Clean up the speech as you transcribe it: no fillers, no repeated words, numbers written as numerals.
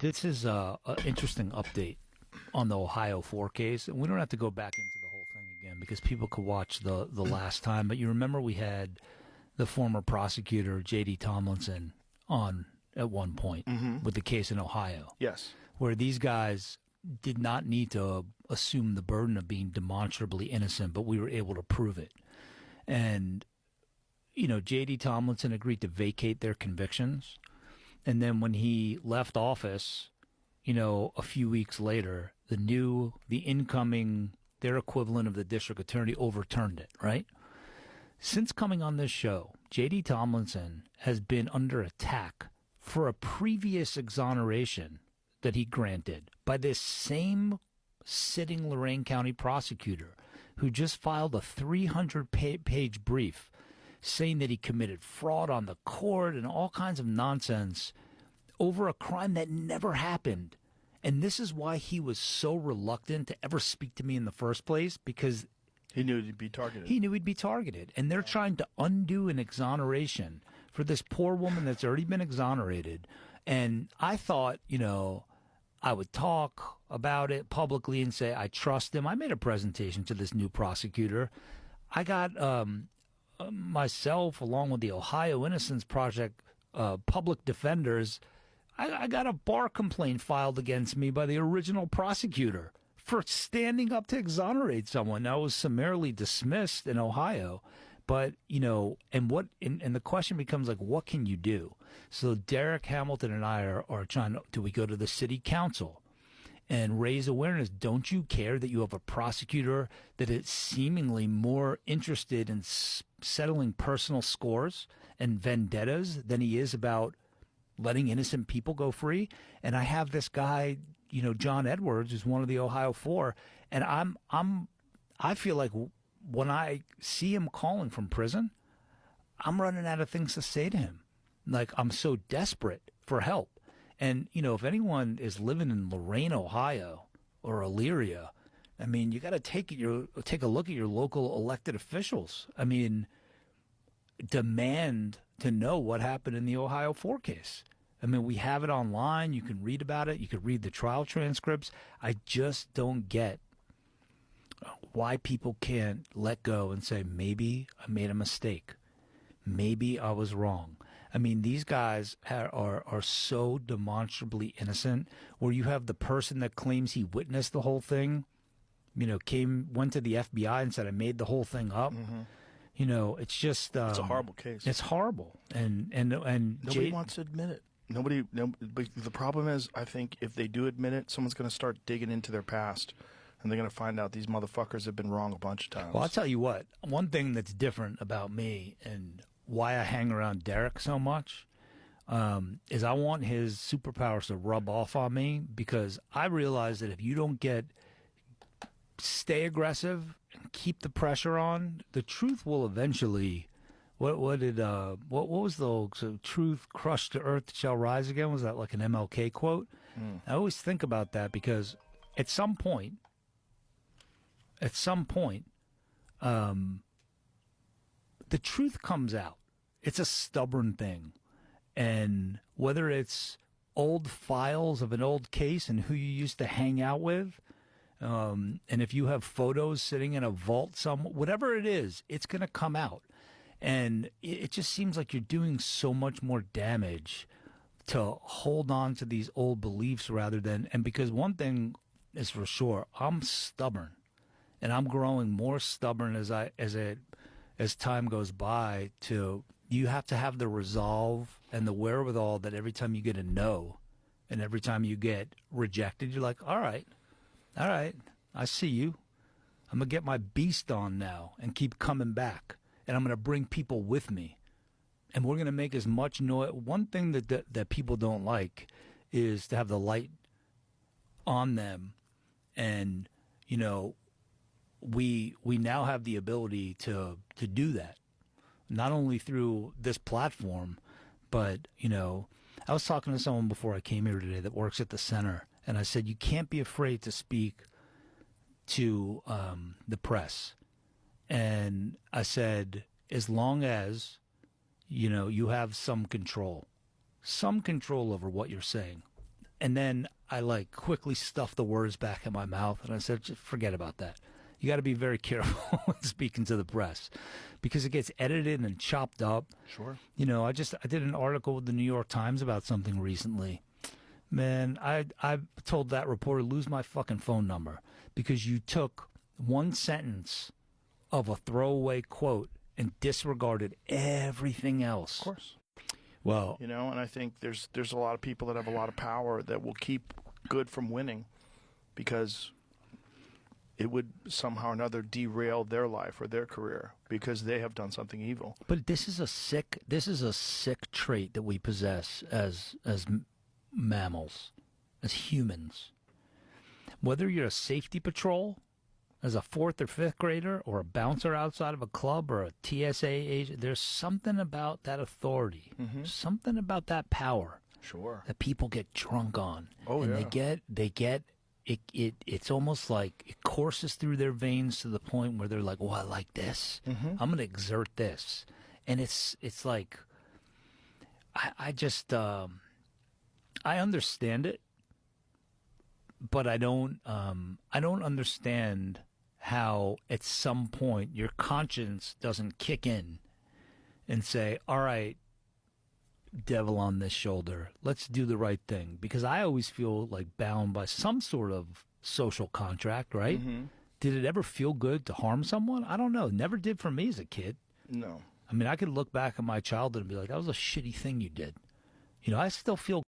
This is a interesting update on the Ohio 4 case. And we don't have to go back into the whole thing again because people could watch the last time. But you remember we had the former prosecutor, J.D. Tomlinson, on at one point with the case in Ohio. Yes. Where these guys did not need to assume the burden of being demonstrably innocent, but we were able to prove it. And, you know, J.D. Tomlinson agreed to vacate their convictions. And then when he left office, you know, a few weeks later, the incoming, their equivalent of the district attorney overturned it, right? Since coming on this show, J.D. Tomlinson has been under attack for a previous exoneration that he granted by this same sitting Lorain County prosecutor who just filed a 300-page brief saying that he committed fraud on the court and all kinds of nonsense over a crime that never happened. And this is why he was so reluctant to ever speak to me in the first place, because he knew he'd be targeted. He knew he'd be targeted. And they're trying to undo an exoneration for this poor woman that's already been exonerated. And I thought, you know, I would talk about it publicly and say I trust him. I made a presentation to this new prosecutor. I got myself, along with the Ohio Innocence Project public defenders, I got a bar complaint filed against me by the original prosecutor for standing up to exonerate someone. Now, it was summarily dismissed in Ohio, but, you know, and the question becomes, like, what can you do? So Derek Hamilton and I are trying to, do we go to the city council and raise awareness? Don't you care that you have a prosecutor that is seemingly more interested in settling personal scores and vendettas than he is about letting innocent people go free? And I have this guy, you know, John Edwards, who's one of the Ohio 4, and I feel like when I see him calling from prison, I'm running out of things to say to him. Like, I'm so desperate for help. And, you know, if anyone is living in Lorain, Ohio, or Elyria, I mean, you got to take a look at your local elected officials. I mean, demand to know what happened in the Ohio 4 case. I mean, we have it online. You can read about it. You can read the trial transcripts. I just don't get why people can't let go and say, maybe I made a mistake. Maybe I was wrong. I mean, these guys are so demonstrably innocent, where you have the person that claims he witnessed the whole thing, you know, went to the FBI and said, I made the whole thing up. Mm-hmm. You know, it's just... it's a horrible case. It's horrible. And nobody wants to admit it. But the problem is, I think if they do admit it, someone's going to start digging into their past, and they're going to find out these motherfuckers have been wrong a bunch of times. Well, I'll tell you what. One thing that's different about me and why I hang around Derek so much is I want his superpowers to rub off on me, because I realize that if you don't stay aggressive and keep the pressure on, the truth will eventually... What was the old, so truth crushed to earth shall rise again? Was that like an MLK quote? I always think about that, because at some point, the truth comes out. It's a stubborn thing. And whether it's old files of an old case and who you used to hang out with, and if you have photos sitting in a vault whatever it is, it's going to come out. And it just seems like you're doing so much more damage to hold on to these old beliefs and because one thing is for sure, I'm stubborn, and I'm growing more stubborn as time goes by. You have to have the resolve and the wherewithal that every time you get a no and every time you get rejected, you're like, all right, I see you. I'm going to get my beast on now and keep coming back. And I'm going to bring people with me, and we're going to make as much noise. One thing that people don't like is to have the light on them, and you know, we now have the ability to do that, not only through this platform, but you know, I was talking to someone before I came here today that works at the center, and I said, you can't be afraid to speak to the press. And I said, as long as, you know, you have some control over what you're saying. And then I like quickly stuffed the words back in my mouth, and I said, just forget about that. You got to be very careful when speaking to the press because it gets edited and chopped up. Sure. You know, I did an article with the New York Times about something recently. Man, I told that reporter, lose my fucking phone number because you took one sentence of a throwaway quote and disregarded everything else. Of course. Well, You know, and I think there's a lot of people that have a lot of power that will keep good from winning because it would somehow or another derail their life or their career because they have done something evil. but this is a sick trait that we possess as mammals, as humans. Whether you're a safety patrol, as a 4th or 5th grader, or a bouncer outside of a club, or a TSA agent, there's something about that authority, something about that power Sure. that people get drunk on. Oh, and yeah. they get it's almost like it courses through their veins to the point where they're like, oh, I like this. I'm going to exert this. And it's like, I just, I understand it, but I don't understand how at some point your conscience doesn't kick in and say, all right, devil on this shoulder, let's do the right thing. Because I always feel like bound by some sort of social contract, right? Did it ever feel good to harm someone? I don't know. Never did for me as a kid. No. I mean, I could look back at my childhood and be like, that was a shitty thing you did. You know, I still feel